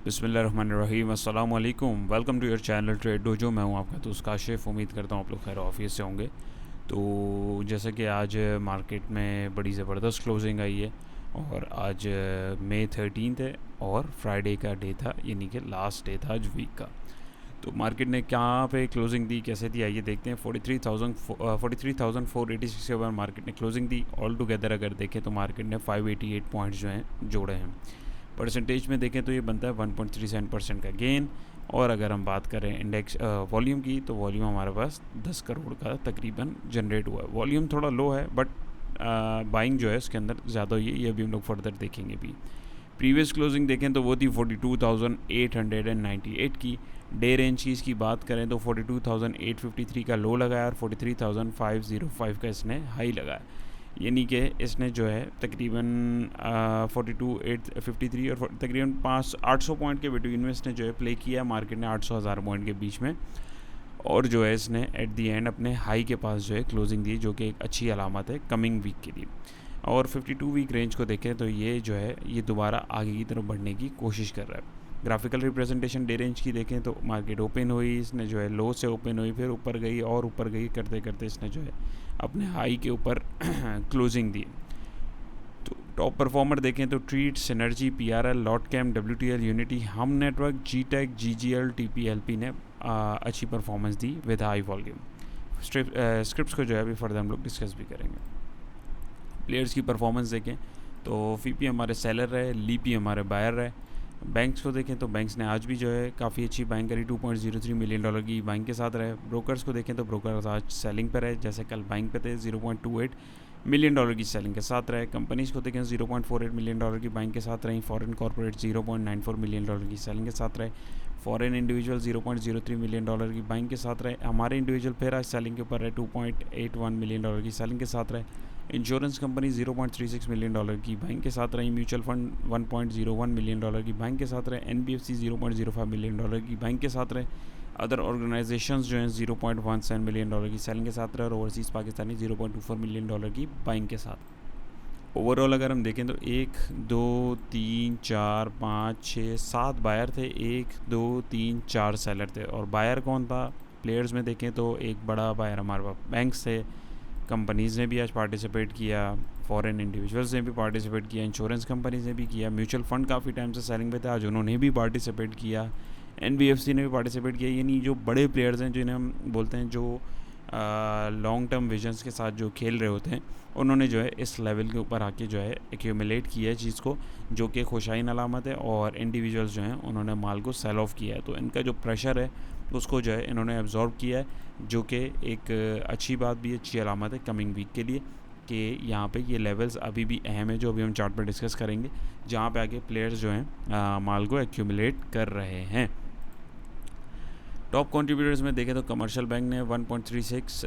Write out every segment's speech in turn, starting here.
बिस्मिल्लाहिर्रहमानिर्रहीम अस्सलाम वालेकुम। Welcome to your channel trade dojo. मैं हूं आपका दोस्त काशिफ। उम्मीद करता हूं आप लोग खैर ऑफिस से होंगे। तो जैसा कि आज मार्केट में बड़ी ज़बरदस्त क्लोजिंग आई है और आज मई 13 है और फ्राइडे का डे था, यानी कि लास्ट डे था आज वीक का। तो मार्केट ने कहाँ पे क्लोजिंग दी, कैसे दी, आइए देखते हैं। 43,486 के बाद मार्केट ने क्लोजिंग दी। ऑल टुगेदर अगर देखें तो मार्केट ने 588 पॉइंट्स जो हैं जोड़े हैं। परसेंटेज में देखें तो ये बनता है 1.37% का गेन। और अगर हम बात करें इंडेक्स वॉल्यूम की, तो वॉल्यूम हमारे पास 10 करोड़ का तकरीबन जनरेट हुआ है। वॉल्यूम थोड़ा लो है, बट बाइंग जो है इसके अंदर ज़्यादा हुई है। ये अभी हम लोग फर्दर देखेंगे भी। प्रीवियस क्लोजिंग देखें तो वो थी 42,898 की। डे रेंज की इसकी बात करें तो 42,853 का लो लगाया और 43,505 का इसने हाई लगाया। यानी कि इसने जो है तकरीबन 42,853 और तकरीबन 800 पॉइंट के बिटवीन में इसने जो है प्ले किया। मार्केट ने 800,000 पॉइंट के बीच में, और जो है इसने एट दी एंड अपने हाई के पास जो है क्लोजिंग दी, जो कि एक अच्छी अलामत है कमिंग वीक के लिए। और 52 वीक रेंज को देखें तो ये जो है ये दोबारा आगे की तरफ बढ़ने की कोशिश कर रहा है। ग्राफिकल रिप्रेजेंटेशन डे रेंज की देखें तो मार्केट ओपन हुई, इसने जो है लो से ओपन हुई, फिर ऊपर गई और ऊपर गई, करते करते इसने जो है अपने हाई के ऊपर क्लोजिंग दी। तो टॉप परफॉर्मर देखें तो Treat, Synergy, PRL, Lotchem, WTL, Unity, Hum Network, GTEC, GGL, TPLP ने अच्छी परफॉर्मेंस दी विद हाई वॉल्यूम। स्क्रिप्ट्स को जो है अभी फर्दर हम लोग डिस्कस भी करेंगे। प्लेयर्स की परफॉर्मेंस देखें तो FIPI हमारे सेलर रहे, LIPI हमारे बायर रहे। बैंक्स को देखें तो बैंक्स ने आज भी जो है काफ़ी अच्छी बाइंग करी, $2.03 मिलियन की बाइंग के साथ रहे। ब्रोकर्स को देखें तो ब्रोकर्स आज सेलिंग पर रहे, जैसे कल बाइंग पे थे। $0.28 मिलियन की सेलिंग के साथ रहे। कंपनीज़ को देखें $0.48 मिलियन की बाइंग के साथ रही। फॉरेन कॉर्पोरेट $0.94 मिलियन की सेलिंग के साथ रहे। फॉरेन इंडिविजुअल $0.03 मिलियन की बाइंग के साथ रहे। हमारे इंडिविजुअल फिर आज सेलिंग के ऊपर रहे, $2.81 मिलियन की सेलिंग के साथ रहे। इंश्योरेंस कंपनी $0.36 मिलियन की बाइंग के साथ रही। म्यूचुअल फंड $1.01 मिलियन की बाइंग के साथ रहे। NBFC $0.05 मिलियन की बाइंग के साथ रहे। अदर ऑर्गेनाइजेशंस जो हैं $0.17 मिलियन की सेलिंग के साथ रहे। और ओवरसीज़ पाकिस्तानी $0.24 मिलियन की बाइंग के साथ। ओवरऑल अगर हम देखें तो 1 2 3 4 5 6 7 बायर थे, 1 2 3 4 सेलर थे। और बायर कौन था? प्लेयर्स में देखें तो एक बड़ा बायर हमारे पास बैंक्स थे, कंपनीज़ ने भी आज पार्टिसिपेट किया, फॉरेन इंडिविजुअल्स ने भी पार्टिसिपेट किया, इंश्योरेंस कंपनीज ने भी किया, म्यूचुअल फंड काफ़ी टाइम से सेलिंग पे थे, आज उन्होंने भी पार्टिसिपेट किया, NBFC ने भी पार्टिसिपेट किया। यानी जो बड़े प्लेयर्स हैं, जिन्हें हम बोलते हैं जो लॉन्ग टर्म विजन्स के साथ जो खेल रहे होते हैं, उन्होंने जो है इस लेवल के ऊपर आके जो है एक्यूमुलेट किया है चीज़ को, जो कि खुशाइन अलामत है। और इंडिविजुअल्स जो हैं उन्होंने माल को सेल ऑफ किया है, तो इनका जो प्रेशर है उसको जो है इन्होंने एब्जॉर्ब किया है, जो कि एक अच्छी बात भी, अच्छी अलामत है कमिंग वीक के लिए, कि यहाँ पे ये लेवल्स अभी भी अहम है, जो अभी हम चार्ट पर डिस्कस करेंगे, जहाँ पे आगे प्लेयर्स जो हैं माल को एक्यूमुलेट कर रहे हैं। टॉप कंट्रीब्यूटर्स में देखें तो कमर्शियल बैंक ने 1.36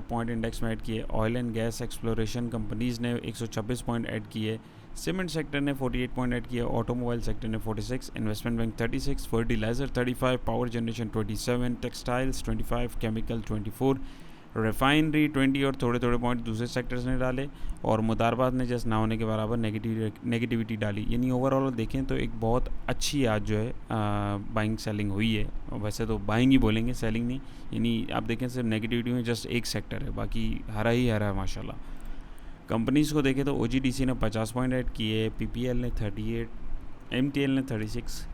पॉइंट इंडेक्स में ऐड किए। Oil and gas exploration companies ने 126 पॉइंट ऐड किए। सीमेंट सेक्टर ने 48 पॉइंट ऐड किए। ऑटोमोबाइल सेक्टर ने 46, investment bank 36, fertiliser 35, power generation 27, textiles 25, chemical 24, refinery 20 और थोड़े थोड़े पॉइंट दूसरे सेक्टर्स ने डाले। और मुदारबात ने जस्ट ना होने के बराबर नेगेटिविटी डाली। यानी ओवरऑल देखें तो एक बहुत अच्छी आज जो है बाइंग सेलिंग हुई है। वैसे तो बाइंग ही बोलेंगे, सेलिंग नहीं। यानी आप देखें सिर्फ नेगेटिविटी में जस्ट एक सेक्टर है, बाकी हरा ही हरा है माशाल्लाह। कंपनीज़ को देखें तो OGDC ने 50 पॉइंट ऐड किए, PPL ने 38, MTL ने 36,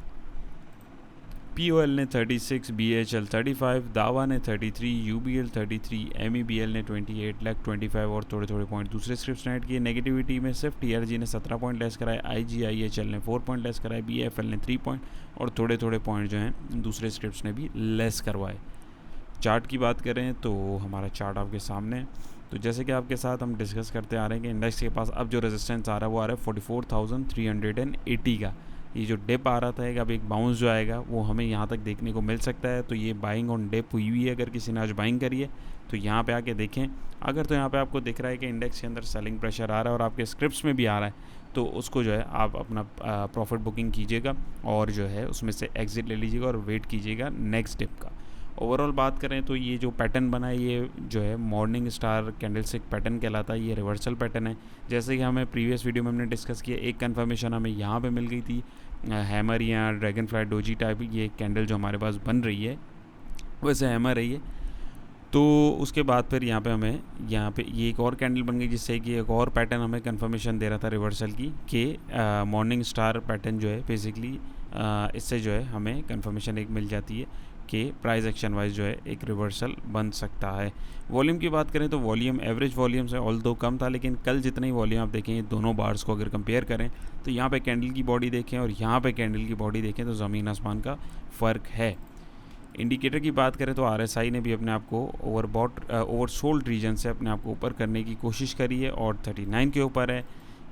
POL ने 36, BHL 35, दावा ने 33, UBL 33, MEBL ने 28, LEC 25 और थोड़े थोड़े पॉइंट दूसरे स्क्रिप्ट्स ने ऐड किए। नेगेटिविटी में सिर्फ TRG ने 17 पॉइंट लेस कराए, IGIHL ने 4 पॉइंट लेस कराए, BFL ने 3 पॉइंट और थोड़े थोड़े पॉइंट जो हैं दूसरे स्क्रिप्ट्स ने भी लेस करवाए। चार्ट की बात करें तो हमारा चार्ट आपके सामने है। तो जैसे कि आपके साथ हम डिस्कस करते आ रहे हैं कि इंडेक्स के पास अब जो रेजिस्टेंस आ रहा है वो आ रहा है 44,380 का। ये जो डिप आ रहा था, अब एक बाउंस जो आएगा वो हमें यहाँ तक देखने को मिल सकता है। तो ये बाइंग ऑन डिप हुई हुई है। अगर किसी ने आज बाइंग करी है तो यहाँ पे आके देखें। अगर तो यहाँ पे आपको दिख रहा है कि इंडेक्स के अंदर सेलिंग प्रेशर आ रहा है और आपके स्क्रिप्ट्स में भी आ रहा है, तो उसको जो है आप अपना प्रॉफिट बुकिंग कीजिएगा और जो है उसमें से एग्जिट ले लीजिएगा और वेट कीजिएगा नेक्स्ट डिप का। ओवरऑल बात करें तो ये जो पैटर्न बना है, ये जो है मॉर्निंग स्टार कैंडलस्टिक पैटर्न कहलाता है। ये रिवर्सल पैटर्न है। जैसे कि हमें प्रीवियस वीडियो में हमने डिस्कस किया, एक कंफर्मेशन हमें यहाँ पे मिल गई थी हैमर या ड्रैगन फ्लाई डोजी टाइप ये कैंडल जो हमारे पास बन रही है वैसे हैमर है ये। तो उसके बाद फिर यहाँ पे ये एक और कैंडल बन गई जिससे कि एक और पैटर्न हमें कंफर्मेशन दे रहा था रिवर्सल की कि मॉर्निंग स्टार पैटर्न जो है बेसिकली इससे जो है हमें कंफर्मेशन एक मिल जाती है कि प्राइस एक्शन वाइज जो है एक रिवर्सल बन सकता है। वॉल्यूम की बात करें तो वॉल्यूम एवरेज वॉल्यूम से ऑल दो कम था, लेकिन कल जितना ही वॉल्यूम आप देखें दोनों बार्स को अगर कंपेयर करें तो यहाँ पे कैंडल की बॉडी देखें और यहाँ पे कैंडल की बॉडी देखें तो ज़मीन आसमान का फ़र्क है। इंडिकेटर की बात करें तो RSI ने भी अपने आप को ओवरसोल्ड रीजन से अपने आप को ऊपर करने की कोशिश करी है और 39 के ऊपर है।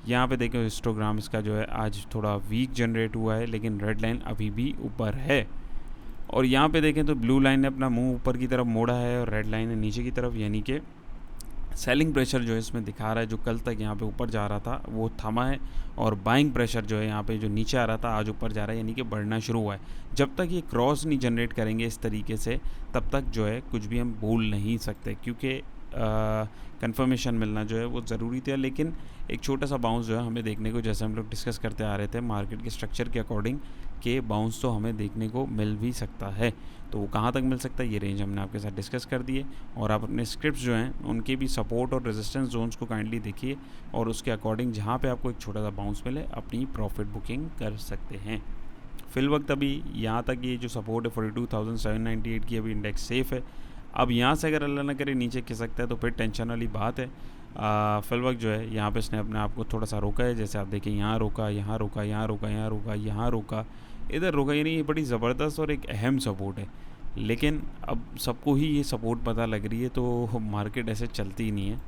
यहाँ पे देखें हिस्टोग्राम इसका जो है आज थोड़ा वीक जनरेट हुआ है, लेकिन रेड लाइन अभी भी ऊपर है। और यहाँ पे देखें तो ब्लू लाइन ने अपना मुंह ऊपर की तरफ मोड़ा है और रेड लाइन ने नीचे की तरफ, यानी कि सेलिंग प्रेशर जो है इसमें दिखा रहा है जो कल तक यहाँ पे ऊपर जा रहा था वो थमा है, और बाइंग प्रेशर जो है यहाँ पे जो नीचे आ रहा था आज ऊपर जा रहा है, यानी कि बढ़ना शुरू हुआ है। जब तक ये क्रॉस नहीं जनरेट करेंगे इस तरीके से तब तक जो है कुछ भी हम बोल नहीं सकते, क्योंकि कंफर्मेशन मिलना जो है वो ज़रूरी था। लेकिन एक छोटा सा बाउंस जो है हमें देखने को, जैसे हम लोग डिस्कस करते आ रहे थे मार्केट के स्ट्रक्चर के अकॉर्डिंग, के बाउंस तो हमें देखने को मिल भी सकता है। तो वो कहाँ तक मिल सकता है ये रेंज हमने आपके साथ डिस्कस कर दिए, और आप अपने स्क्रिप्ट्स जो हैं उनके भी सपोर्ट और रेजिस्टेंस जोन्स को काइंडली देखिए और उसके अकॉर्डिंग जहाँ पे आपको एक छोटा सा बाउंस मिले अपनी प्रॉफिट बुकिंग कर सकते हैं। फिल वक्त अभी यहाँ तक ये जो सपोर्ट है 42,798 की, अभी इंडेक्स सेफ़ है। अब यहाँ से अगर अल्लाह ना करे नीचे खिसकता है तो फिर टेंशन वाली बात है। फिल वक्त जो है यहाँ पे इसने अपने आप को थोड़ा सा रोका है, जैसे आप देखें यहाँ रोका, यहाँ रोका, यहाँ रोका, यहाँ रोका, यहाँ रोका, इधर रोका, यानी ये बड़ी ज़बरदस्त और एक अहम सपोर्ट है। लेकिन अब सबको ही ये सपोर्ट पता लग रही है, तो मार्केट ऐसे चलती ही नहीं है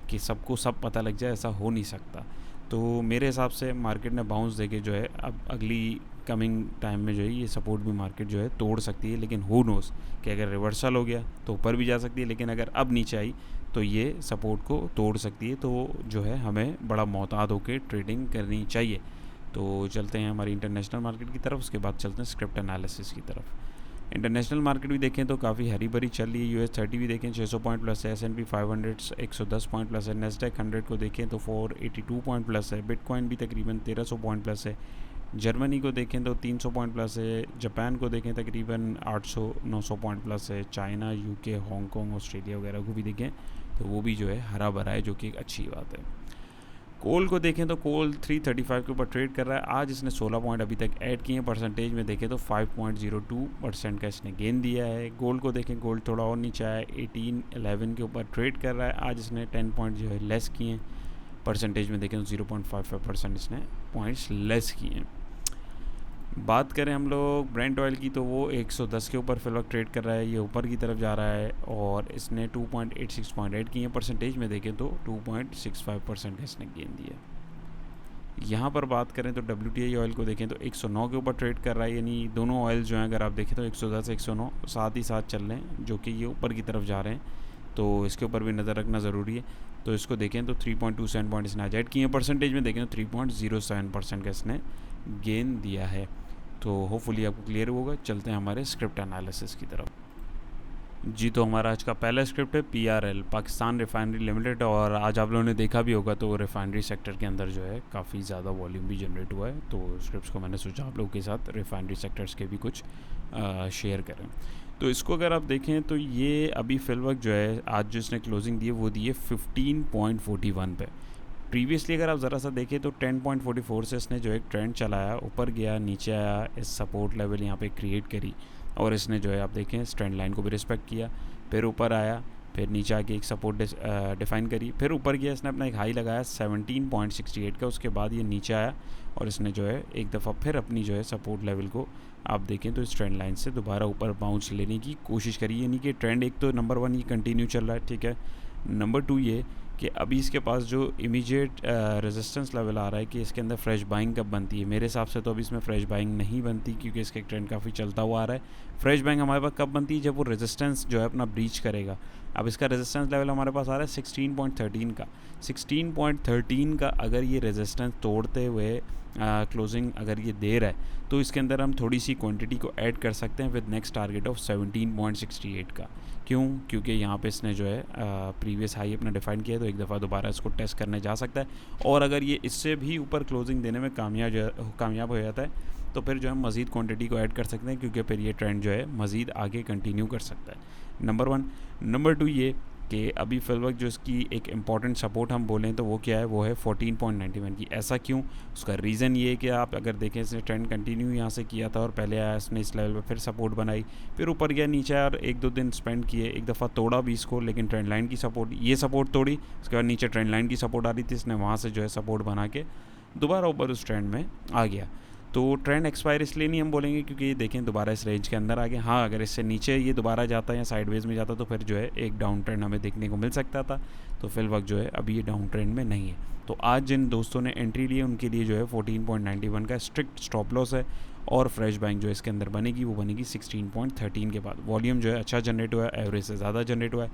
कि सबको सब पता लग जाए, ऐसा हो नहीं सकता। तो मेरे हिसाब से मार्केट ने बाउंस देके जो है अब अगली कमिंग टाइम में जो है ये सपोर्ट भी मार्केट जो है तोड़ सकती है। लेकिन हु नोज़ कि अगर रिवर्सल हो गया तो ऊपर भी जा सकती है, लेकिन अगर अब नीचे आई तो ये सपोर्ट को तोड़ सकती है। तो जो है हमें बड़ा मोहतात होकर ट्रेडिंग करनी चाहिए। तो चलते हैं हमारी इंटरनेशनल मार्केट की तरफ, उसके बाद चलते हैं स्क्रिप्ट एनालिसिस की तरफ। इंटरनेशनल मार्केट भी देखें तो काफ़ी हरी भरी चल रही है। US 30 भी देखें 600 पॉइंट प्लस है, S&P 500 110 पॉइंट प्लस है, Nasdaq 100 को देखें तो 482 पॉइंट प्लस है, बिटकॉइन भी तकरीबन 1300 पॉइंट प्लस है, जर्मनी को देखें तो 300 पॉइंट प्लस है, जापान को देखें तकरीबन 800-900 पॉइंट प्लस है, चाइना, UK, हांगकॉन्ग, ऑस्ट्रेलिया वगैरह को भी देखें तो वो भी जो है हरा भरा है, जो कि एक अच्छी बात है। कोल को देखें तो कोल 335 के ऊपर ट्रेड कर रहा है। आज इसने 16 पॉइंट अभी तक ऐड किए हैं। परसेंटेज में देखें तो 5.02% का इसने गेन दिया है। गोल्ड को देखें, गोल्ड थोड़ा और नीचे आया, 1811 के ऊपर ट्रेड कर रहा है। आज इसने 10 पॉइंट जो है लेस किए हैं। परसेंटेज में देखें तो 0.55% इसने पॉइंट्स लेस किए हैं। बात करें हम लोग ब्रेंट ऑयल की तो वो 110 के ऊर फिलहाल ट्रेड कर रहा है, ये ऊपर की तरफ जा रहा है और इसने 2.86 पॉइंट ऐड किए हैं। परसेंटेज में देखें तो 2.65% का इसने गेन दिया। यहाँ पर बात करें तो WTI ऑयल को देखें तो 109 के ऊपर ट्रेड कर रहा है, यानी दोनों ऑयल जो हैं अगर आप देखें तो 110 109 साथ ही साथ चल रहे हैं, जो कि ये ऊपर की तरफ जा रहे हैं, तो इसके ऊपर भी नज़र रखना ज़रूरी है। तो इसको देखें तो 3.27 पॉइंट इसने आज ऐड किए हैं। परसेंटेज में देखें तो 3.07% का इसने गेन दिया है। तो होपफुली आपको क्लियर होगा। चलते हैं हमारे स्क्रिप्ट एनालिसिस की तरफ। जी, तो हमारा आज का पहला स्क्रिप्ट है PRL, पाकिस्तान रिफाइनरी लिमिटेड। और आज आप लोगों ने देखा भी होगा तो रिफाइनरी सेक्टर के अंदर जो है काफ़ी ज़्यादा वॉल्यूम भी जनरेट हुआ है। तो स्क्रिप्ट्स को मैंने सोचा आप लोगों के साथ रिफाइनरी सेक्टर्स के भी कुछ शेयर करें। तो इसको अगर आप देखें तो ये अभी फिल वक्त जो है आज जो इसने क्लोजिंग दी है वो दी है 15.41 पे। प्रीवियसली अगर आप ज़रा सा देखें तो 10.44 से इसने जो एक ट्रेंड चलाया, ऊपर गया, नीचे आया, इस सपोर्ट लेवल यहाँ पे क्रिएट करी और इसने जो है आप देखें इस ट्रेंड लाइन को भी रिस्पेक्ट किया, फिर ऊपर आया, फिर नीचे आके एक सपोर्ट डिफाइन करी, फिर ऊपर गया, इसने अपना एक हाई लगाया 17.68 का। उसके बाद ये नीचे आया और इसने जो है एक दफ़ा फिर अपनी जो है सपोर्ट लेवल को आप देखें तो इस ट्रेंड लाइन से दोबारा ऊपर बाउंस लेने की कोशिश करी। यानी कि ट्रेंड एक तो नंबर 1 ये कंटिन्यू चल रहा है, ठीक है। नंबर 2 ये कि अभी इसके पास जो इमीडिएट रेजिस्टेंस लेवल आ रहा है कि इसके अंदर फ्रेश बाइंग कब बनती है। मेरे हिसाब से तो अभी इसमें फ्रेश बाइंग नहीं बनती, क्योंकि इसका ट्रेंड काफ़ी चलता हुआ आ रहा है। फ्रेश बाइंग हमारे पास कब बनती है, जब वो रेजिस्टेंस जो है अपना ब्रीच करेगा। अब इसका रेजिस्टेंस लेवल हमारे पास आ रहा है 16.13 का। 16.13 का अगर ये रेजिस्टेंस तोड़ते हुए क्लोजिंग अगर ये दे रहा है तो इसके अंदर हम थोड़ी सी क्वांटिटी को ऐड कर सकते हैं विद नेक्स्ट टारगेट ऑफ 17.68 का। क्यों? क्योंकि यहाँ पे इसने जो है प्रीवियस हाई अपना डिफाइन किया है, तो एक दफ़ा दोबारा इसको टेस्ट करने जा सकता है। और अगर ये इससे भी ऊपर क्लोजिंग देने में कामयाब हो जाता है तो फिर जो है मज़ीद क्वांटिटी को ऐड कर सकते हैं, क्योंकि फिर ये ट्रेंड जो है मज़ीद आगे कंटिन्यू कर सकता है। नंबर 1। नंबर 2 ये कि अभी फिल वक्त जो इसकी एक इम्पॉर्टेंट सपोर्ट हम बोलें तो वो क्या है, वो है 14.91 की। ऐसा क्यों? उसका रीज़न ये है कि आप अगर देखें इसने ट्रेंड कंटिन्यू यहाँ से किया था और पहले आया इसने इस लेवल पे, फिर सपोर्ट बनाई, फिर ऊपर गया, नीचे आया और 1-2 दिन स्पेंड किए, एक दफ़ा तोड़ा भी इसको, लेकिन ट्रेंड लाइन की सपोर्ट, ये सपोर्ट तोड़ी, उसके बाद नीचे ट्रेंड लाइन की सपोर्ट आ रही थी, इसने वहाँ से जो है सपोर्ट बना के दोबारा ऊपर उस ट्रेंड में आ गया। तो ट्रेंड एक्सपायर इसलिए नहीं हम बोलेंगे क्योंकि देखें दोबारा इस रेंज के अंदर आ गया। हाँ, अगर इससे नीचे ये दोबारा जाता है या साइडवेज में जाता तो फिर जो है एक डाउन ट्रेंड हमें देखने को मिल सकता था। तो फिल वक्त जो है अभी ये डाउन ट्रेंड में नहीं है। तो आज जिन दोस्तों ने एंट्री ली है उनके लिए जो है 14.91 का स्ट्रिक्ट स्टॉप लॉस है, और फ्रेश बैंक जो इसके अंदर बनेगी वो बनेगी 16.13 के बाद। वॉल्यूम जो है अच्छा जनरेट हुआ है, एवरेज से ज़्यादा जनरेट हुआ है।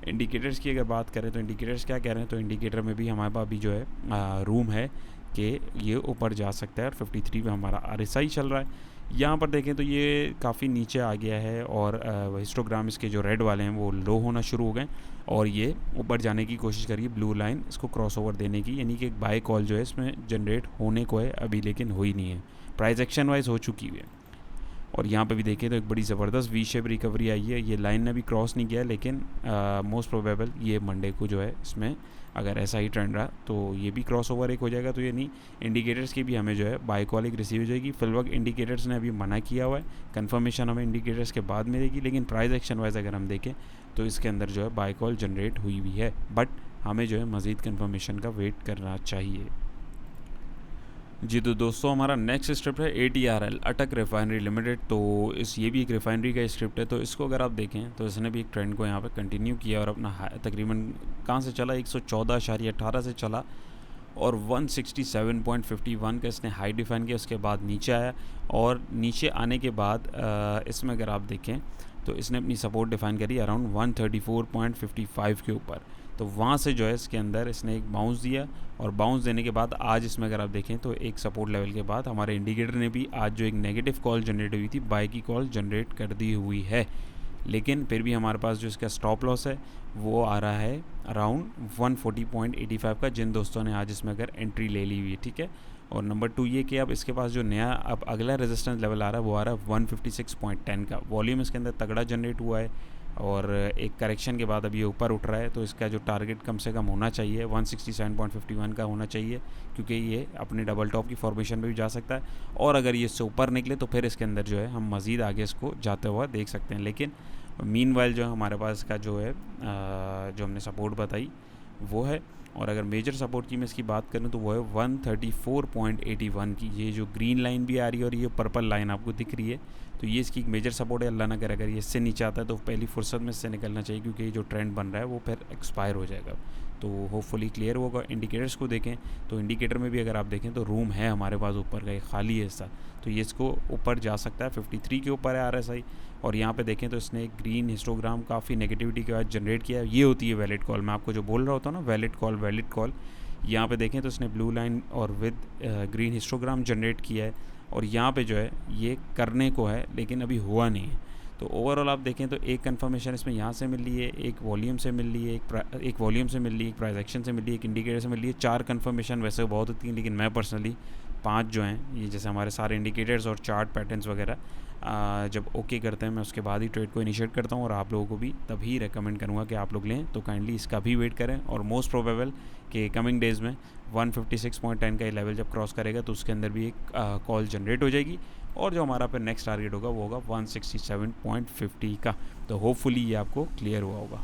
इंडिकेटर्स की अगर बात करें तो इंडिकेटर्स क्या कह रहे हैं, तो इंडिकेटर में भी हमारे पास अभी जो है रूम है कि ये ऊपर जा सकता है, और 53 पे हमारा RSI चल रहा है। यहाँ पर देखें तो ये काफ़ी नीचे आ गया है, और हिस्टोग्राम इसके जो रेड वाले हैं वो लो होना शुरू हो गए, और ये ऊपर जाने की कोशिश करिए ब्लू लाइन इसको क्रॉसओवर देने की, यानी कि एक बाय कॉल जो है इसमें जनरेट होने को है अभी, लेकिन हो ही नहीं है। प्राइस एक्शन वाइज हो चुकी हुई है। और यहाँ पे भी देखें तो एक बड़ी ज़बरदस्त वी शेप रिकवरी आई है। ये लाइन ने भी क्रॉस नहीं किया, लेकिन मोस्ट प्रोबेबल ये मंडे को जो है इसमें अगर ऐसा ही ट्रेंड रहा तो ये भी क्रॉस ओवर एक हो जाएगा। तो ये नहीं, इंडिकेटर्स की भी हमें जो है बाय कॉल एक रिसीव हो जाएगी। फिलवक्त इंडिकेटर्स ने अभी मना किया हुआ है, कंफर्मेशन हमें इंडिकेटर्स के बाद मिलेगी, लेकिन प्राइस एक्शन वाइज अगर हम देखें तो इसके अंदर जो है बाय कॉल जनरेट हुई हुई है, बट हमें जो है मज़ीद कंफर्मेशन का वेट करना चाहिए। जी तो दोस्तों, हमारा नेक्स्ट स्क्रिप्ट है ATRL, अटक रिफाइनरी लिमिटेड। तो ये भी एक रिफाइनरी का स्क्रिप्ट है। तो इसको अगर आप देखें तो इसने भी एक ट्रेंड को यहाँ पे कंटिन्यू किया, और अपना तकरीबन कहाँ से चला, 114.18 से चला, और 167.51 का इसने हाई डिफाइन किया। उसके बाद नीचे आया, और नीचे आने के बाद इसमें अगर आप देखें तो इसने अपनी सपोर्ट डिफाइन करी अराउंड 134.55 के ऊपर। तो वहाँ से जो है इसके अंदर इसने एक बाउंस दिया, और बाउंस देने के बाद आज इसमें अगर आप देखें तो एक सपोर्ट लेवल के बाद हमारे इंडिकेटर ने भी आज जो एक नेगेटिव कॉल जनरेट हुई थी, बाय की कॉल जनरेट कर दी हुई है। लेकिन फिर भी हमारे पास जो इसका स्टॉप लॉस है वो आ रहा है अराउंड 140.85 का, जिन दोस्तों ने आज इसमें अगर एंट्री ले ली हुई है, ठीक है। और नंबर 2 ये कि अब इसके पास जो नया अब अगला रेजिस्टेंस लेवल आ रहा है वो आ रहा है 156.10 का। वॉल्यूम इसके अंदर तगड़ा जनरेट हुआ है, और एक करेक्शन के बाद अब ये ऊपर उठ रहा है। तो इसका जो टारगेट कम से कम होना चाहिए 167.51 का होना चाहिए, क्योंकि ये अपने डबल टॉप की फॉर्मेशन में भी जा सकता है, और अगर ये इससे ऊपर निकले तो फिर इसके अंदर जो है हम मज़ीद आगे इसको जाते हुआ देख सकते हैं। लेकिन मीनवाइल जो है हमारे पास इसका जो है जो हमने सपोर्ट बताई वो है, और अगर मेजर सपोर्ट की मैं इसकी बात करूँ तो वो है 134.81 की। ये जो ग्रीन लाइन भी आ रही है और ये पर्पल लाइन आपको दिख रही है, तो ये इसकी एक मेजर सपोर्ट है। अल्लाह ना करे अगर ये इससे नीचे आता है तो पहली फुर्सत में इससे निकलना चाहिए, क्योंकि ये जो ट्रेंड बन रहा है वो फिर एक्सपायर हो जाएगा। तो होपफुली क्लियर होगा। इंडिकेटर्स को देखें तो इंडिकेटर में भी अगर आप देखें तो रूम है हमारे पास ऊपर का, एक खाली है हिस्सा, तो ये इसको ऊपर जा सकता है। 53 के ऊपर है RSI, और यहाँ पे देखें तो इसने एक ग्रीन हिस्टोग्राम काफ़ी नेगेटिविटी के बाद जनरेट किया है। ये होती है वैलिड कॉल, मैं आपको जो बोल रहा होता हूँ ना, वैलिड कॉल। यहाँ पे देखें तो इसने ब्लू लाइन और विद ग्रीन हिस्टोग्राम जनरेट किया है, और यहाँ पे जो है ये करने को है लेकिन अभी हुआ नहीं है। तो ओवरऑल आप देखें तो एक कंफर्मेशन इसमें यहाँ से मिल रही है, एक वॉल्यूम से मिल रही है, एक वॉल्यूम से मिल रही है, एक प्राइस एक्शन से मिल रही है, एक इंडिकेटर से मिल रही है। 4 कंफर्मेशन वैसे बहुत होती हैं, लेकिन मैं पर्सनली 5 जो हैं, ये जैसे हमारे सारे इंडिकेटर्स और चार्ट पैटर्न्स वगैरह जब ओके करते हैं मैं उसके बाद ही ट्रेड को इनिशिएट करता हूँ, और आप लोगों को भी तभी रेकमेंड करूँगा कि आप लोग लें। तो काइंडली इसका भी वेट करें, और मोस्ट प्रोबेबल कि कमिंग डेज़ में 156.10 का ये लेवल जब क्रॉस करेगा तो उसके अंदर भी एक कॉल जनरेट हो जाएगी, और जो हमारा फिर नेक्स्ट टारगेट होगा वो होगा 167.50 का। तो होपफुली ये आपको क्लियर हुआ होगा।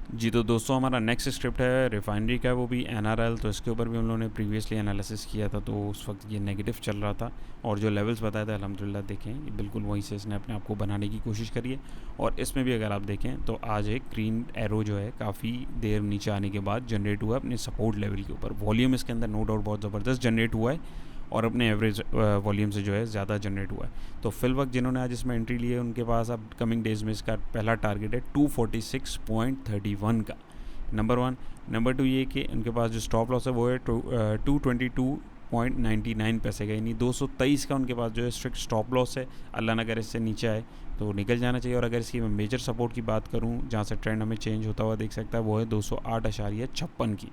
जी तो दोस्तों, हमारा नेक्स्ट स्क्रिप्ट है रिफाइनरी का, वो भी NRL। तो इसके ऊपर भी हम लोगों ने प्रीवियसली एनालिसिस किया था, तो उस वक्त ये नेगेटिव चल रहा था, और जो लेवल्स बताए थे अल्हम्दुलिल्लाह देखें ये बिल्कुल वहीं से इसने अपने आप को बनाने की कोशिश करी है। और इसमें भी अगर आप देखें तो आज एक ग्रीन एरो जो है काफ़ी देर नीचे आने के बाद जनरेट हुआ है अपने सपोर्ट लेवल के ऊपर। वॉल्यूम इसके अंदर नो डाउट बहुत ज़बरदस्त जनरेट हुआ है, और अपने एवरेज वॉल्यूम से जो है ज़्यादा जनरेट हुआ है। तो फिल वक्त जिन्होंने आज इसमें एंट्री ली है उनके पास अब कमिंग डेज़ में इसका पहला टारगेट है 246.31 का, नंबर 1। नंबर 2 ये कि उनके पास जो स्टॉप लॉस है वो है 222.99 पैसे का, यानी 223 का उनके पास जो है स्ट्रिक्ट स्टॉप लॉस है। अल्लाह ना करे इससे नीचे आए तो निकल जाना चाहिए। और अगर इसकी मैं मेजर सपोर्ट की बात करूँ जहाँ से ट्रेंड हमें चेंज होता हुआ देख सकता है वो है 208.56 की।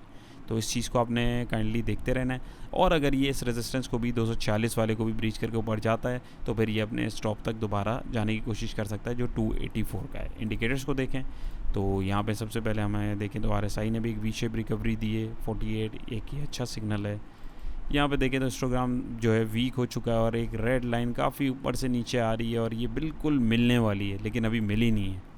तो इस चीज़ को आपने काइंडली देखते रहना है। और अगर ये इस रेजिस्टेंस को भी 240 वाले को भी ब्रीच करके ऊपर जाता है तो फिर ये अपने स्टॉप तक दोबारा जाने की कोशिश कर सकता है जो 284 का है। इंडिकेटर्स को देखें तो यहाँ पे सबसे पहले हमें देखें तो RSI ने भी एक वी शेप रिकवरी दी है 48, एक ये अच्छा सिग्नल है। यहाँ पे देखें तो हिस्टोग्राम जो है वीक हो चुका है और एक रेड लाइन काफ़ी ऊपर से नीचे आ रही है और ये बिल्कुल मिलने वाली है लेकिन अभी मिली नहीं है।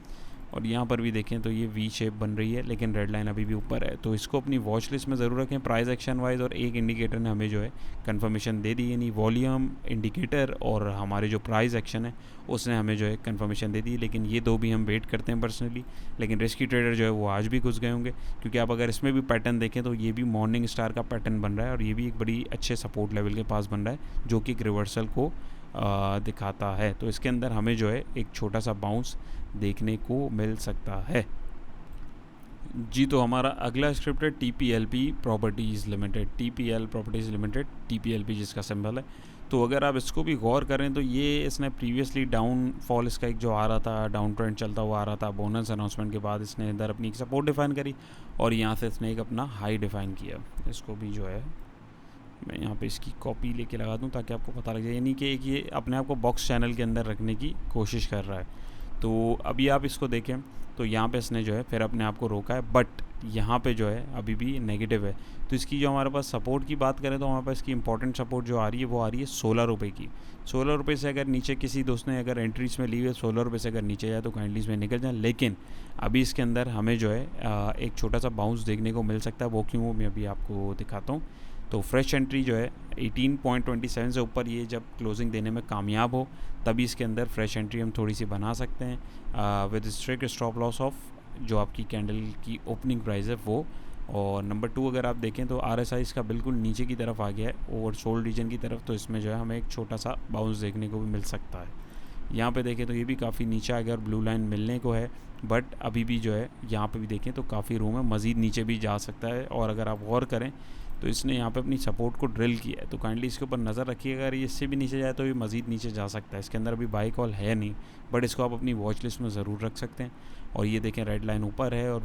और यहाँ पर भी देखें तो ये वी शेप बन रही है लेकिन रेड लाइन अभी भी ऊपर है, तो इसको अपनी वॉच लिस्ट में ज़रूर रखें प्राइस एक्शन वाइज। और एक इंडिकेटर ने हमें जो है कंफर्मेशन दे दी, यानी वॉल्यूम इंडिकेटर और हमारे जो प्राइस एक्शन है उसने हमें जो है कंफर्मेशन दे दी, लेकिन ये दो भी हम वेट करते हैं पर्सनली। लेकिन रिस्की ट्रेडर जो है वो आज भी घुस गए होंगे, क्योंकि आप अगर इसमें भी पैटर्न देखें तो ये भी मॉर्निंग स्टार का पैटर्न बन रहा है और ये भी एक बड़ी अच्छे सपोर्ट लेवल के पास बन रहा है जो कि एक रिवर्सल को दिखाता है। तो इसके अंदर हमें जो है एक छोटा सा बाउंस देखने को मिल सकता है जी। तो हमारा अगला स्क्रिप्ट है TPLP properties limited, TPL properties limited, TPLP जिसका सिंबल है। तो अगर आप इसको भी गौर करें तो ये इसने प्रीवियसली डाउनफॉल इसका एक जो आ रहा था, डाउन ट्रेंड चलता हुआ आ रहा था, बोनस अनाउंसमेंट के बाद इसने इधर अपनी एक सपोर्ट डिफाइन करी और यहाँ से इसने एक अपना हाई डिफाइन किया। इसको भी जो है मैं यहाँ पे इसकी कॉपी लेके लगा दूँ ताकि आपको पता लग जाए, यानी कि एक ये अपने आप को बॉक्स चैनल के अंदर रखने की कोशिश कर रहा है। तो अभी आप इसको देखें तो यहाँ पे इसने जो है फिर अपने आप को रोका है, बट यहाँ पे जो है अभी भी नेगेटिव है। तो इसकी जो हमारे पास सपोर्ट की बात करें तो हमारे पास इसकी इंपॉर्टेंट सपोर्ट जो आ रही है वो आ रही है 16 रुपये की। 16 रुपये से अगर नीचे किसी दोस्त ने अगर एंट्रीज में ली हुई है 16 रुपये से अगर नीचे जाए तो काइंडली इसमें निकल जाए। लेकिन अभी इसके अंदर हमें जो है एक छोटा सा बाउंस देखने को मिल सकता है, वो क्यों वो मैं अभी आपको दिखाता हूँ। तो फ्रेश एंट्री जो है 18.27 से ऊपर ये जब क्लोजिंग देने में कामयाब हो तभी इसके अंदर फ्रेश एंट्री हम थोड़ी सी बना सकते हैं with strict stop loss of जो आपकी कैंडल की ओपनिंग प्राइस है वो। और नंबर 2 अगर आप देखें तो RSI इसका बिल्कुल नीचे की तरफ आ गया है ओवरसोल्ड रीजन की तरफ, तो इसमें जो है हमें एक छोटा सा बाउंस देखने को भी मिल सकता है। यहाँ पे देखें तो ये भी काफ़ी नीचे आ गया और ब्लू लाइन मिलने को है, बट अभी भी जो है यहाँ पे भी देखें तो काफ़ी रूम है, मज़ीद नीचे भी जा सकता है। और अगर आप गौर करें तो इसने यहाँ पे अपनी सपोर्ट को ड्रिल किया है, तो काइंडली इसके ऊपर नज़र रखिएगा। अगर ये इससे भी नीचे जाए तो ये मज़ीद नीचे जा सकता है। इसके अंदर अभी बाई कॉल है नहीं, बट इसको आप अपनी वॉच लिस्ट में ज़रूर रख सकते हैं। और ये देखें रेड लाइन ऊपर है और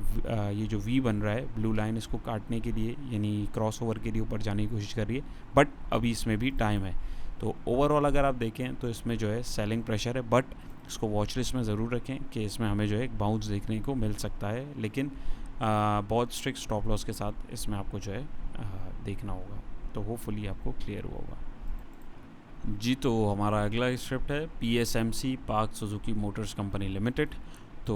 ये जो वी बन रहा है ब्लू लाइन इसको काटने के लिए यानी क्रॉस ओवर के लिए ऊपर जाने की कोशिश कर रही है, बट अभी इसमें भी टाइम है। तो ओवरऑल अगर आप देखें तो इसमें जो है सेलिंग प्रेशर है, बट इसको वॉच लिस्ट में ज़रूर रखें कि इसमें हमें जो है एक बाउंस देखने को मिल सकता है, लेकिन बहुत स्ट्रिक्ट स्टॉप लॉस के साथ इसमें आपको जो है देखना होगा। तो होपफुली आपको क्लियर हुआ होगा जी। तो हमारा अगला स्क्रिप्ट है PSMC park Suzuki Motors company limited. तो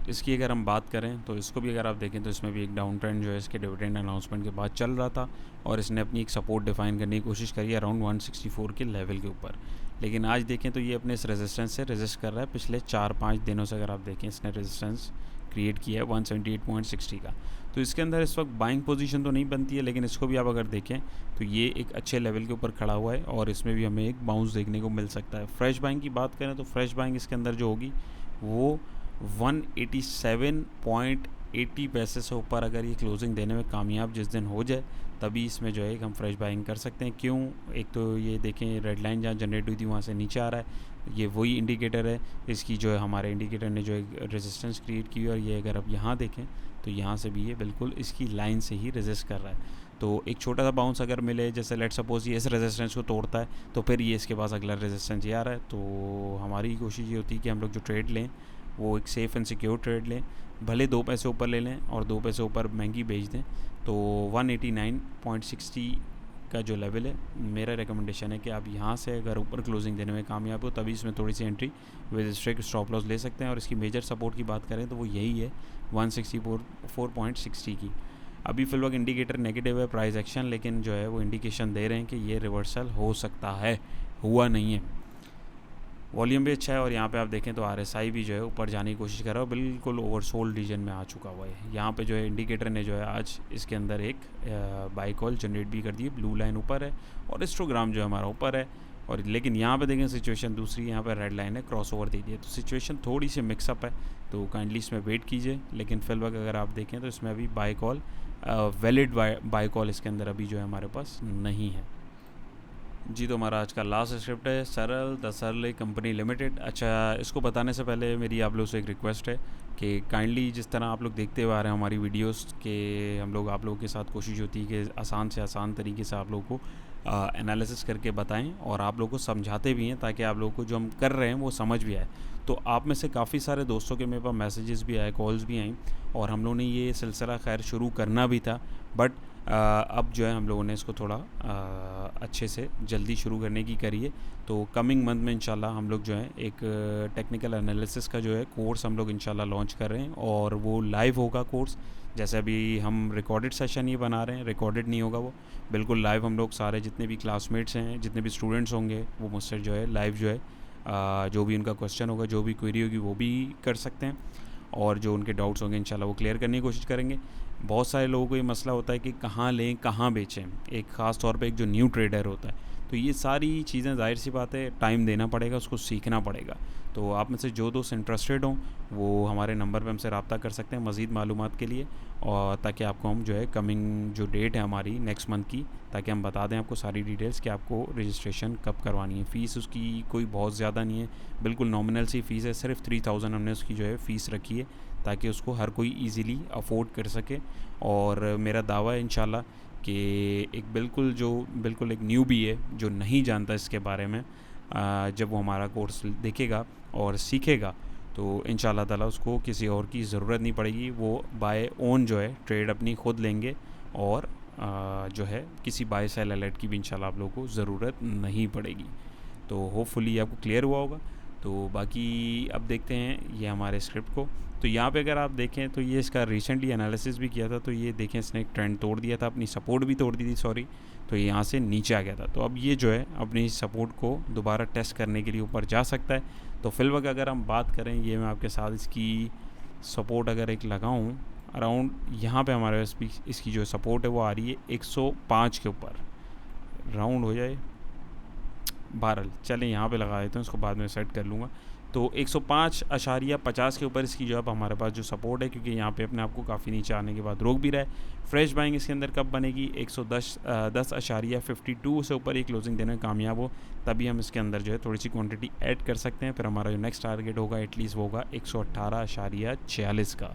इसकी अगर हम बात करें तो इसको भी अगर आप देखें तो इसमें भी एक डाउन ट्रेंड जो है इसके डिविडेंड अनाउंसमेंट के बाद चल रहा था और इसने अपनी एक सपोर्ट डिफाइन करने की कोशिश करी अराउंड 164 के लेवल के ऊपर। लेकिन आज देखें तो ये अपने इस रेजिस्टेंस से रेजिस्ट कर रहा है। पिछले 4-5 दिनों से अगर आप देखें इसने रेजिस्टेंस क्रिएट किया है 178.60 का। तो इसके अंदर इस वक्त बाइंग पोजीशन तो नहीं बनती है, लेकिन इसको भी आप अगर देखें तो ये एक अच्छे लेवल के ऊपर खड़ा हुआ है और इसमें भी हमें एक बाउंस देखने को मिल सकता है। फ्रेश बाइंग की बात करें तो फ्रेश बाइंग इसके अंदर जो होगी वो 187.80 पैसे से ऊपर अगर ये क्लोजिंग देने में कामयाब जिस दिन हो जाए तभी इसमें जो है हम फ्रेश बाइंग कर सकते हैं। क्यों? एक तो ये देखें रेड लाइन जहाँ जनरेट हुई थी वहाँ से नीचे आ रहा है, ये वही इंडिकेटर है इसकी जो है हमारे इंडिकेटर ने जो एक रेजिस्टेंस क्रिएट की और ये अगर आप यहाँ देखें तो यहाँ से भी ये बिल्कुल इसकी लाइन से ही रेजिस्ट कर रहा है। तो एक छोटा सा बाउंस अगर मिले, जैसे लेट सपोज ये इस रेजिस्टेंस को तोड़ता है तो फिर ये इसके पास अगला रेजिस्टेंस ये आ रहा है। तो हमारी कोशिश ये होती है कि हम लोग जो ट्रेड लें वो एक सेफ़ एंड सिक्योर ट्रेड लें, भले 2 पैसे ऊपर ले लें और 2 पैसे ऊपर महंगी बेच दें। तो 189.60 का जो लेवल है मेरा रिकमेंडेशन है कि आप यहाँ से अगर ऊपर क्लोजिंग देने में कामयाब हो तभी इसमें थोड़ी सी entry with strict stop loss ले सकते हैं। और इसकी मेजर सपोर्ट की बात करें तो वो यही है 164.60 की। अभी फिल वक्त इंडिकेटर नेगेटिव है प्राइस एक्शन, लेकिन जो है वो इंडिकेशन दे रहे हैं कि ये रिवर्सल हो सकता है, हुआ नहीं है। वॉल्यूम भी अच्छा है और यहाँ पे आप देखें तो RSI भी जो है ऊपर जाने की कोशिश कर रहा है, बिल्कुल ओवरसोल्ड रीजन में आ चुका हुआ है। यहाँ पे जो है इंडिकेटर ने जो है आज इसके अंदर एक बाई कॉल जनरेट भी कर दी है, ब्लू लाइन ऊपर है और हिस्टोग्राम जो है हमारा ऊपर है। और लेकिन यहाँ पे देखें सिचुएशन दूसरी, यहाँ पर रेड लाइन है, क्रॉस ओवर दे दी है, तो सिचुएशन थोड़ी सी मिक्सअप है। तो काइंडली इसमें वेट कीजिए। लेकिन फिल वक्त अगर आप देखें तो इसमें अभी by call valid by call इसके अंदर अभी जो है हमारे पास नहीं है। जी, तो हमारा आज का लास्ट स्क्रिप्ट है सरल द सरल कंपनी लिमिटेड। अच्छा, इसको बताने से पहले मेरी आप लोगों से एक रिक्वेस्ट है कि काइंडली जिस तरह आप लोग देखते हुए आ रहे हैं हमारी वीडियोस के, हम लोग आप लोगों के साथ कोशिश होती है कि आसान से आसान तरीके से आप लोगों को एनालिसिस करके बताएं और आप लोगों को समझाते भी हैं ताकि आप लोगों को जो हम कर रहे हैं वो समझ भी आए। तो आप में से काफ़ी सारे दोस्तों के मेरे पास मैसेजेस भी आए, कॉल्स भी आई, और हम लोगों ने ये सिलसिला खैर शुरू करना भी था, बट अब जो है हम लोगों ने इसको थोड़ा अच्छे से जल्दी शुरू करने की करी है। तो कमिंग मंथ में इंशाल्लाह हम लोग जो है एक टेक्निकल एनालिसिस का जो है कोर्स हम लोग इंशाल्लाह लॉन्च कर रहे हैं, और वो लाइव होगा कोर्स। जैसे अभी हम रिकॉर्डेड सेशन ये बना रहे हैं, रिकॉर्डेड नहीं होगा वो, बिल्कुल लाइव। हम लोग सारे जितने भी क्लासमेट्स हैं, जितने भी स्टूडेंट्स होंगे, वो मुझसे जो है लाइव जो है जो भी उनका क्वेश्चन होगा, जो भी क्वेरी होगी वो भी कर सकते हैं, और जो उनके डाउट्स होंगे इंशाल्लाह वो क्लियर करने की कोशिश करेंगे। बहुत सारे लोगों को ये मसला होता है कि कहाँ लें कहाँ बेचें, एक ख़ास तौर पे एक जो न्यू ट्रेडर होता है। तो ये सारी चीज़ें ज़ाहिर सी बात है टाइम देना पड़ेगा, उसको सीखना पड़ेगा। तो आप में से जो दोस्त इंटरेस्टेड हों वो हमारे नंबर पे हमसे रब्ता कर सकते हैं मज़ीद मालूमात के लिए, और ताकि आपको हम जो है कमिंग जो डेट है हमारी नेक्स्ट मंथ की, ताकि हम बता दें आपको सारी डिटेल्स कि आपको रजिस्ट्रेशन कब करवानी है। फ़ीस उसकी कोई बहुत ज़्यादा नहीं है, बिल्कुल नॉमिनल सी फ़ीस है, सिर्फ 3000 हमने उसकी जो है फ़ीस रखी है ताकि उसको हर कोई ईज़िली अफोर्ड कर सके। और मेरा दावा है इंशाल्लाह कि एक बिल्कुल एक न्यूबी है जो नहीं जानता इसके बारे में, जब वो हमारा कोर्स देखेगा और सीखेगा तो इंशाल्लाह ताला उसको किसी और की ज़रूरत नहीं पड़ेगी, वो बाय ओन जो है ट्रेड अपनी खुद लेंगे, और जो है किसी बाय सेल अलर्ट की भी इंशाल्लाह आप लोगों को ज़रूरत नहीं पड़ेगी। तो होपफुली आपको क्लियर हुआ होगा। तो बाकी अब देखते हैं ये हमारे स्क्रिप्ट को। तो यहाँ पे अगर आप देखें तो ये इसका रिसेंटली एनालिसिस भी किया था, तो ये देखें इसने एक ट्रेंड तोड़ दिया था, अपनी सपोर्ट भी तोड़ दी थी, सॉरी। तो ये यहाँ से नीचे आ गया था, तो अब ये जो है अपनी सपोर्ट को दोबारा टेस्ट करने के लिए ऊपर जा सकता है। तो फिलहाल अगर हम बात करें, ये मैं आपके साथ इसकी सपोर्ट अगर एक लगाऊँ अराउंड यहाँ पे हमारे पास इसकी जो सपोर्ट है वो आ रही है 105 के ऊपर, राउंड हो जाए 12, चलें यहाँ पे लगा देते हैं, उसको बाद में सेट कर लूँगा। तो 105.50 के ऊपर इसकी जो अब हमारे पास जो सपोर्ट है, क्योंकि यहाँ पे अपने आप को काफ़ी नीचे आने के बाद रोक भी रहा है। फ्रेश बाइंग इसके अंदर कब बनेगी, 110.52 से ऊपर एक क्लोजिंग देने में कामयाब हो, तभी हम इसके अंदर जो है थोड़ी सी क्वांटिटी ऐड कर सकते हैं। फिर हमारा जो नेक्स्ट टारगेट होगा एटलीस्ट वो होगा 118.46 का।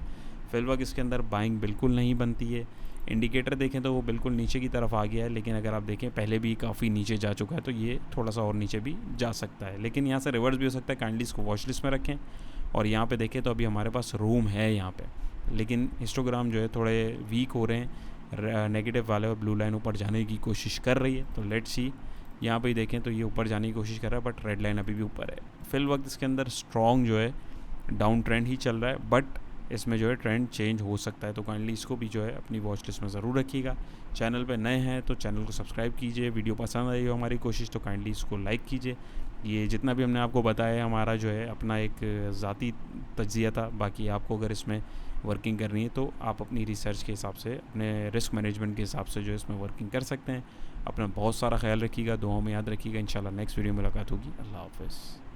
फिलहाल इसके अंदर बाइंग बिल्कुल नहीं बनती है। इंडिकेटर देखें तो वो बिल्कुल नीचे की तरफ आ गया है, लेकिन अगर आप देखें पहले भी काफ़ी नीचे जा चुका है, तो ये थोड़ा सा और नीचे भी जा सकता है, लेकिन यहाँ से रिवर्स भी हो सकता है। काइंडली इसको वॉच लिस्ट में रखें, और यहाँ पे देखें तो अभी हमारे पास रूम है यहाँ पे, लेकिन हिस्टोग्राम जो है थोड़े वीक हो रहे हैं, नेगेटिव वाले और ब्लू लाइन ऊपर जाने की कोशिश कर रही है। तो लेट्स सी, यहाँ पे देखें तो ये ऊपर जाने की कोशिश कर रहा है, बट रेड लाइन अभी भी ऊपर है। फिल वक्त इसके अंदर स्ट्रॉन्ग जो है डाउन ट्रेंड ही चल रहा है, बट इसमें जो है ट्रेंड चेंज हो सकता है। तो काइंडली इसको भी जो है अपनी वॉच लिस्ट में ज़रूर रखिएगा। चैनल पे नए हैं तो चैनल को सब्सक्राइब कीजिए, वीडियो पसंद आई हो हमारी कोशिश तो काइंडली इसको लाइक कीजिए। ये जितना भी हमने आपको बताया हमारा जो है अपना एक ज़ाती तज्ज़िया था, बाकी आपको अगर इसमें वर्किंग करनी है तो आप अपनी रिसर्च के हिसाब से, अपने रिस्क मैनेजमेंट के हिसाब से जो है इसमें वर्किंग कर सकते हैं। अपना बहुत सारा ख्याल रखिएगा, दुआओं में याद रखिएगा। इंशाल्लाह नेक्स्ट वीडियो में मुलाकात होगी। अल्लाह हाफ़िज़।